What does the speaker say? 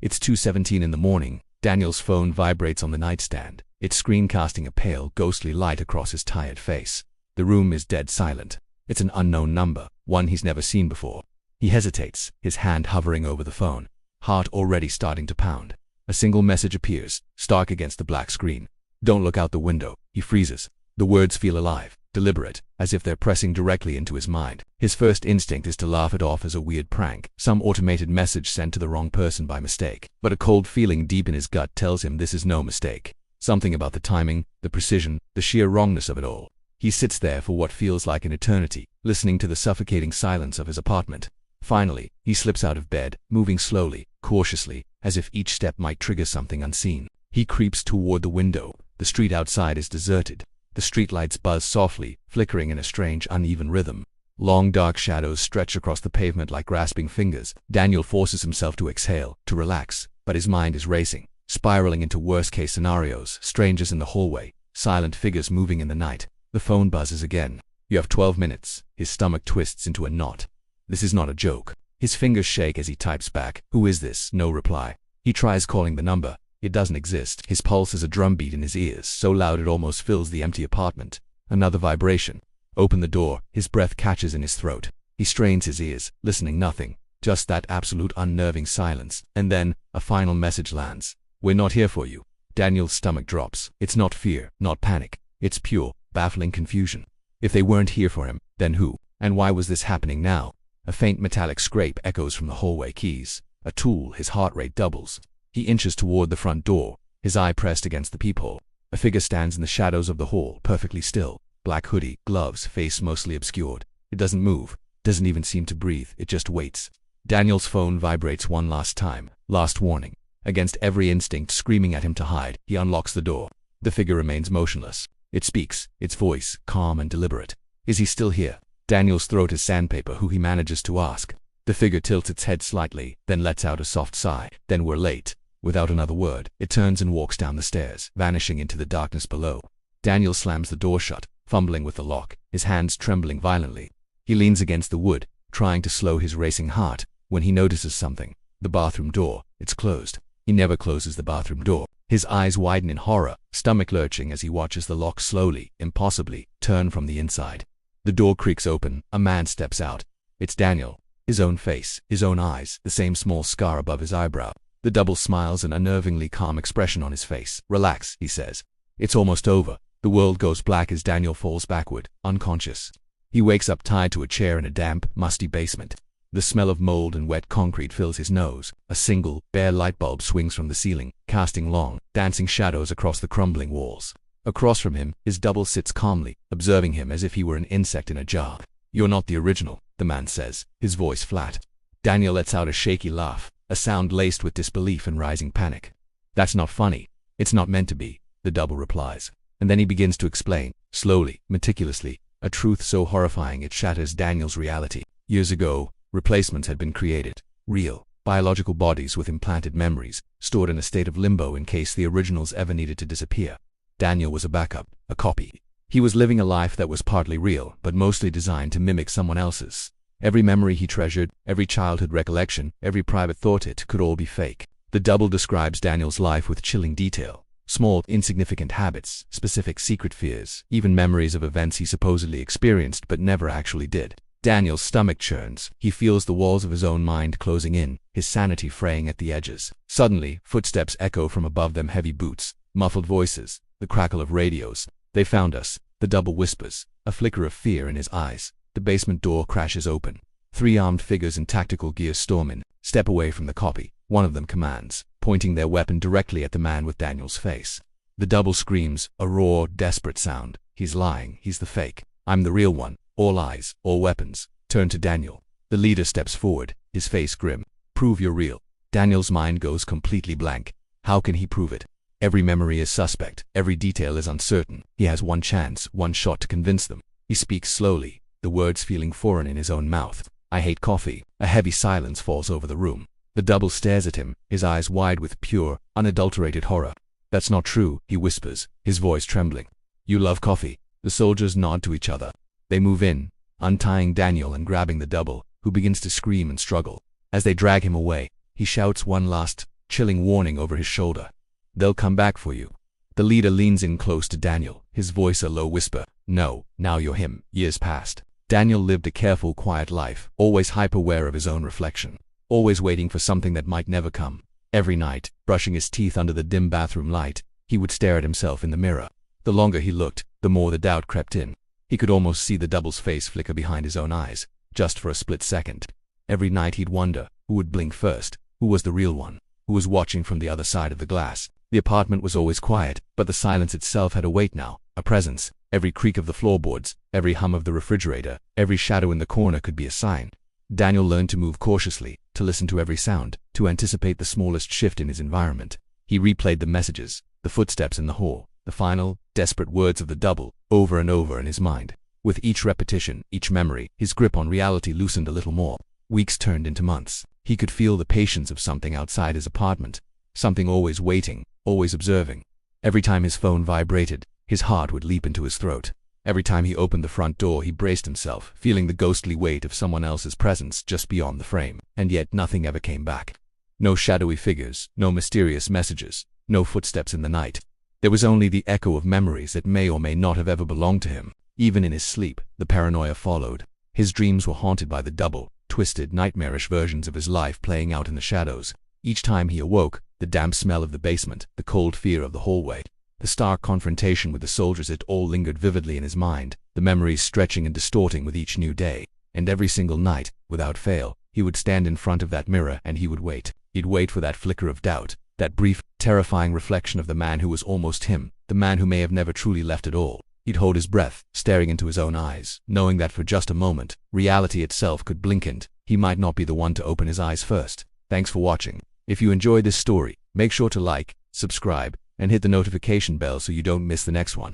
It's 2:17 in the morning. Daniel's phone vibrates on the nightstand, its screen casting a pale, ghostly light across his tired face. The room is dead silent. It's an unknown number, one he's never seen before. He hesitates, his hand hovering over the phone, heart already starting to pound. A single message appears, stark against the black screen. "Don't look out the window." He freezes. The words feel alive, deliberate, as if they're pressing directly into his mind. His first instinct is to laugh it off as a weird prank, some automated message sent to the wrong person by mistake. But a cold feeling deep in his gut tells him this is no mistake. Something about the timing, the precision, the sheer wrongness of it all. He sits there for what feels like an eternity, listening to the suffocating silence of his apartment. Finally, he slips out of bed, moving slowly, cautiously, as if each step might trigger something unseen. He creeps toward the window. The street outside is deserted. The streetlights buzz softly, flickering in a strange, uneven rhythm. Long dark shadows stretch across the pavement like grasping fingers. Daniel forces himself to exhale, to relax, but his mind is racing, spiraling into worst-case scenarios, strangers in the hallway, silent figures moving in the night. The phone buzzes again. "You have 12 minutes. His stomach twists into a knot. This is not a joke. His fingers shake as he types back. "Who is this?" No reply. He tries calling the number. It doesn't exist. His pulse is a drumbeat in his ears, so loud it almost fills the empty apartment. Another vibration. Open the door. His breath catches in his throat. He strains his ears, listening nothing. Just that absolute unnerving silence. And then, a final message lands. "We're not here for you." Daniel's stomach drops. It's not fear, not panic. It's pure, baffling confusion. If they weren't here for him, then who? And why was this happening now? A faint metallic scrape echoes from the hallway keys. A tool. His heart rate doubles. He inches toward the front door, his eye pressed against the peephole. A figure stands in the shadows of the hall, perfectly still. Black hoodie, gloves, face mostly obscured. It doesn't move, doesn't even seem to breathe, it just waits. Daniel's phone vibrates one last time, last warning. Against every instinct screaming at him to hide, he unlocks the door. The figure remains motionless. It speaks, its voice, calm and deliberate. Is he still here? Daniel's throat is sandpaper. Who he manages to ask. The figure tilts its head slightly, then lets out a soft sigh. "Then we're late." Without another word, it turns and walks down the stairs, vanishing into the darkness below. Daniel slams the door shut, fumbling with the lock, his hands trembling violently. He leans against the wood, trying to slow his racing heart, when he notices something. The bathroom door. It's closed. He never closes the bathroom door. His eyes widen in horror, stomach lurching as he watches the lock slowly, impossibly, turn from the inside. The door creaks open. A man steps out. It's Daniel. His own face, his own eyes, the same small scar above his eyebrow. The double smiles, an unnervingly calm expression on his face. "Relax," he says. It's almost over. The world goes black as Daniel falls backward, unconscious. He wakes up tied to a chair in a damp, musty basement. The smell of mold and wet concrete fills his nose. A single, bare light bulb swings from the ceiling, casting long, dancing shadows across the crumbling walls. Across from him, his double sits calmly, observing him as if he were an insect in a jar. "You're not the original," the man says, his voice flat. Daniel lets out a shaky laugh, a sound laced with disbelief and rising panic. "That's not funny. It's not meant to be," the double replies. And then he begins to explain, slowly, meticulously, a truth so horrifying it shatters Daniel's reality. Years ago, replacements had been created. Real, biological bodies with implanted memories, stored in a state of limbo in case the originals ever needed to disappear. Daniel was a backup, a copy. He was living a life that was partly real, but mostly designed to mimic someone else's. Every memory he treasured, every childhood recollection, every private thought, it could all be fake. The double describes Daniel's life with chilling detail. Small, insignificant habits, specific secret fears, even memories of events he supposedly experienced but never actually did. Daniel's stomach churns. He feels the walls of his own mind closing in, his sanity fraying at the edges. Suddenly, footsteps echo from above them, heavy boots, muffled voices, the crackle of radios. "They found us," the double whispers, a flicker of fear in his eyes. The basement door crashes open. 3 armed figures in tactical gear storm in, step away from the copy. One of them commands, pointing their weapon directly at the man with Daniel's face. The double screams, a raw, desperate sound. "He's lying. He's the fake. I'm the real one." All eyes, all weapons, turn to Daniel. The leader steps forward, his face grim. "Prove you're real." Daniel's mind goes completely blank. How can he prove it? Every memory is suspect. Every detail is uncertain. He has one chance, one shot to convince them. He speaks slowly, the words feeling foreign in his own mouth. "I hate coffee." A heavy silence falls over the room. The double stares at him, his eyes wide with pure, unadulterated horror. "That's not true," he whispers, his voice trembling. "You love coffee." The soldiers nod to each other. They move in, untying Daniel and grabbing the double, who begins to scream and struggle. As they drag him away, he shouts one last, chilling warning over his shoulder. "They'll come back for you." The leader leans in close to Daniel, his voice a low whisper. "No, now you're him." Years passed. Daniel lived a careful, quiet life, always hyper-aware of his own reflection, always waiting for something that might never come. Every night, brushing his teeth under the dim bathroom light, he would stare at himself in the mirror. The longer he looked, the more the doubt crept in. He could almost see the double's face flicker behind his own eyes, just for a split second. Every night he'd wonder, who would blink first, who was the real one, who was watching from the other side of the glass. The apartment was always quiet, but the silence itself had a weight now, a presence. Every creak of the floorboards, every hum of the refrigerator, every shadow in the corner could be a sign. Daniel learned to move cautiously, to listen to every sound, to anticipate the smallest shift in his environment. He replayed the messages, the footsteps in the hall, the final, desperate words of the double, over and over in his mind. With each repetition, each memory, his grip on reality loosened a little more. Weeks turned into months. He could feel the patience of something outside his apartment, something always waiting, always observing. Every time his phone vibrated, his heart would leap into his throat. Every time he opened the front door, he braced himself, feeling the ghostly weight of someone else's presence just beyond the frame. And yet nothing ever came back. No shadowy figures, no mysterious messages, no footsteps in the night. There was only the echo of memories that may or may not have ever belonged to him. Even in his sleep, the paranoia followed. His dreams were haunted by the double, twisted, nightmarish versions of his life playing out in the shadows. Each time he awoke, the damp smell of the basement, the cold fear of the hallway, the stark confrontation with the soldiers, it all lingered vividly in his mind, the memories stretching and distorting with each new day. And every single night, without fail, he would stand in front of that mirror and he would wait. He'd wait for that flicker of doubt, that brief, terrifying reflection of the man who was almost him, the man who may have never truly left at all. He'd hold his breath, staring into his own eyes, knowing that for just a moment, reality itself could blink and he might not be the one to open his eyes first. Thanks for watching. If you enjoyed this story, make sure to like, subscribe, and hit the notification bell so you don't miss the next one.